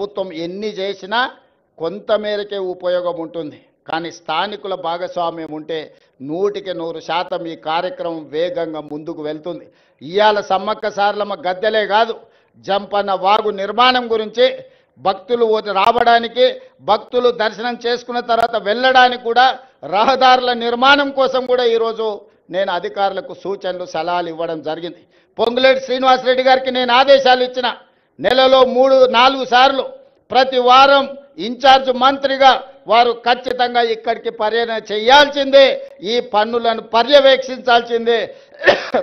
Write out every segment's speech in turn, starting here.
ప్రభుత్వం ఎన్ని చేసినా కొంతమేరకే ఉపయోగం ఉంటుంది. కానీ స్థానికుల భాగస్వామ్యం ఉంటే 100% ఈ కార్యక్రమం వేగంగా ముందుకు వెళ్తుంది. ఇవాళ సమ్మక్క సారలమ్మ గద్దెలే కాదు, జంపన్న వాగు నిర్మాణం గురించి భక్తులు రావడానికి, భక్తులు దర్శనం చేసుకున్న తర్వాత వెళ్ళడానికి కూడా రహదారుల నిర్మాణం కోసం కూడా ఈరోజు నేను అధికారులకు సూచనలు సలహాలు ఇవ్వడం జరిగింది. పొంగులేటి శ్రీనివాసరెడ్డి గారికి నేను ఆదేశాలు ఇచ్చిన, నెలలో 3-4 సార్లు ప్రతి వారం ఇన్ఛార్జ్ మంత్రిగా వారు ఖచ్చితంగా ఇక్కడికి పర్యటన చేయాల్సిందే, ఈ పన్నులను పర్యవేక్షించాల్సిందే.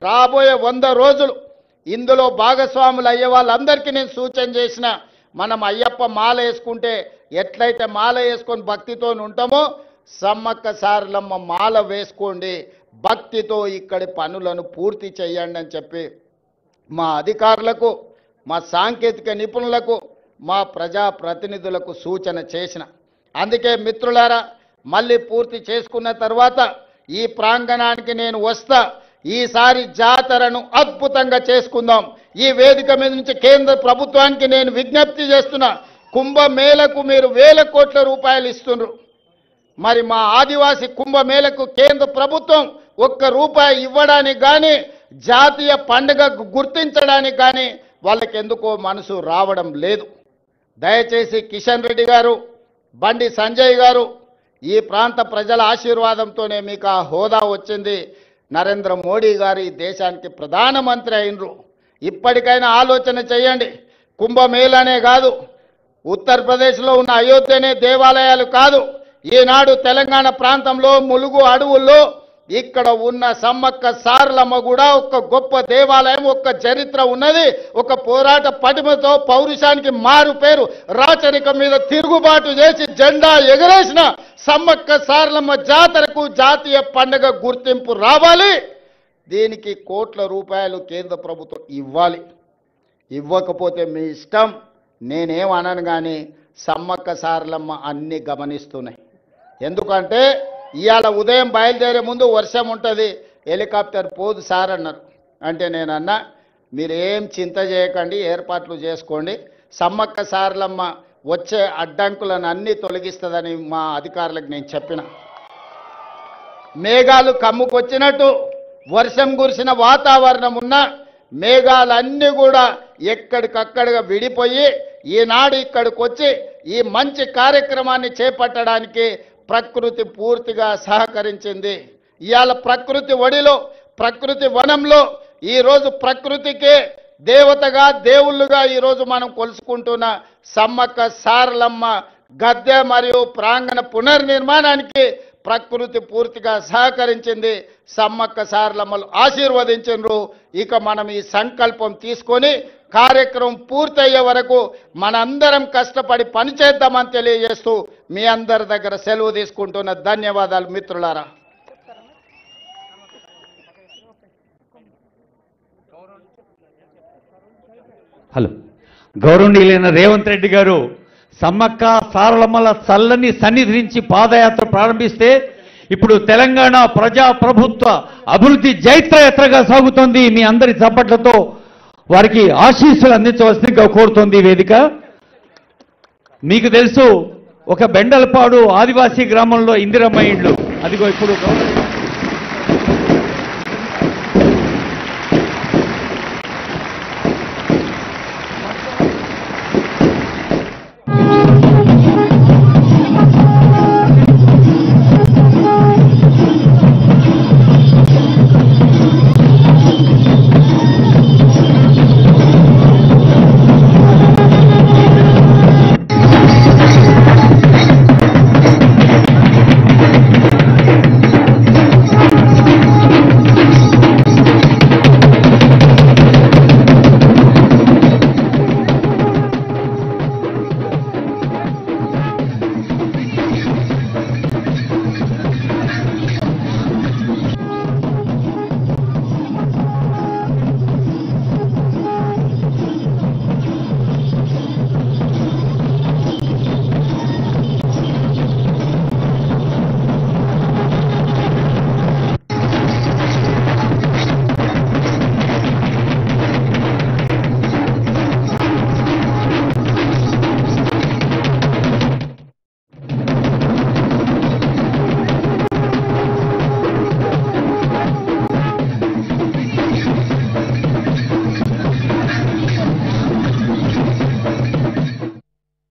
రాబోయే 100 రోజులు ఇందులో భాగస్వాములు అయ్యే వాళ్ళందరికీ నేను సూచన చేసిన, మనం అయ్యప్ప మాల వేసుకుంటే ఎట్లయితే మాల వేసుకొని భక్తితో ఉంటామో సమ్మక్క సారలమ్మ మాల వేసుకోండి, భక్తితో ఇక్కడి పనులను పూర్తి చేయండి అని చెప్పి మా అధికారులకు, మా సాంకేతిక నిపుణులకు, మా ప్రజాప్రతినిధులకు సూచన చేసిన. అందుకే మిత్రులారా, మళ్ళీ పూర్తి చేసుకున్న తర్వాత ఈ ప్రాంగణానికి నేను వస్తా. ఈసారి జాతరను అద్భుతంగా చేసుకుందాం. ఈ వేదిక మీద నుంచి కేంద్ర ప్రభుత్వానికి నేను విజ్ఞప్తి చేస్తున్నా, కుంభమేళకు మీరు వేల కోట్ల రూపాయలు ఇస్తున్నారు. మరి మా ఆదివాసీ కుంభమేళకు కేంద్ర ప్రభుత్వం ₹1 ఇవ్వడానికి కానీ, జాతీయ పండుగ గుర్తించడానికి కానీ వాళ్ళకి ఎందుకో మనసు రావడం లేదు. దయచేసి కిషన్ రెడ్డి గారు, బండి సంజయ్ గారు, ఈ ప్రాంత ప్రజల ఆశీర్వాదంతోనే మీకు ఆ హోదా వచ్చింది. నరేంద్ర మోడీ గారు ఈ దేశానికి ప్రధానమంత్రి అయినరు. ఇప్పటికైనా ఆలోచన చేయండి. కుంభమేళనే కాదు, ఉత్తరప్రదేశ్లో ఉన్న అయోధ్యనే దేవాలయాలు కాదు, ఈనాడు తెలంగాణ ప్రాంతంలో ములుగు అడవుల్లో ఇక్కడ ఉన్న సమ్మక్క సారలమ్మ కూడా ఒక గొప్ప దేవాలయం, ఒక చరిత్ర ఉన్నది. ఒక పోరాట పటిమతో పౌరుషానికి మారు పేరు, రాచరికం మీద తిరుగుబాటు చేసి జెండా ఎగరేసిన సమ్మక్క సారలమ్మ జాతరకు జాతీయ పండుగ గుర్తింపు రావాలి. దీనికి కోట్ల రూపాయలు కేంద్ర ప్రభుత్వం ఇవ్వాలి. ఇవ్వకపోతే మీ ఇష్టం, నేనేమనను. కానీ సమ్మక్క సారలమ్మ అన్ని గమనిస్తున్నాయి. ఎందుకంటే ఇవాళ ఉదయం బయలుదేరే ముందు వర్షం ఉంటుంది, హెలికాప్టర్ పోదు సార్ అన్నారు. అంటే నేనన్నా, మీరేం చింత చేయకండి, ఏర్పాట్లు చేసుకోండి, సమ్మక్క సారలమ్మ వచ్చే అడ్డంకులను అన్నీ తొలగిస్తుందని మా అధికారులకు నేను చెప్పిన. మేఘాలు కమ్ముకొచ్చినట్టు వర్షం కురిసిన వాతావరణం ఉన్న మేఘాలన్నీ కూడా ఎక్కడికక్కడిగా విడిపోయి ఈనాడు ఇక్కడికి వచ్చి ఈ మంచి కార్యక్రమాన్ని చేపట్టడానికి ప్రకృతి పూర్తిగా సహకరించింది. ఇవాళ ప్రకృతి ఒడిలో, ప్రకృతి వనంలో ఈరోజు ప్రకృతికే దేవతగా, దేవుళ్ళుగా ఈరోజు మనం కొలుసుకుంటున్న సమ్మక్క సారలమ్మ గద్దె మరియు ప్రాంగణ పునర్నిర్మాణానికి ప్రకృతి పూర్తిగా సహకరించింది. సమ్మక్క సారలమ్మలు ఆశీర్వదించారు. ఇక మనం ఈ సంకల్పం తీసుకొని కార్యక్రమం పూర్తయ్యే వరకు మనందరం కష్టపడి పనిచేద్దామని తెలియజేస్తూ మీ అందరి దగ్గర సెలవు తీసుకుంటున్న ధన్యవాదాలు మిత్రులారా. హలో, గౌరవనీయులైన రేవంత్ రెడ్డి గారు సమ్మక్క సారలమ్మల చల్లని సన్నిధి నుంచి పాదయాత్ర ప్రారంభిస్తే ఇప్పుడు తెలంగాణ ప్రజా ప్రభుత్వ అభివృద్ధి జైత్రయాత్రగా సాగుతోంది. మీ అందరి చప్పట్లతో వారికి ఆశీస్సులు అందించవలసిందిగా కోరుతోంది వేదిక. మీకు తెలుసు, ఒక బెండలపాడు ఆదివాసీ గ్రామంలో ఇందిరమ్మ ఇండ్లు, అదిగో ఇప్పుడు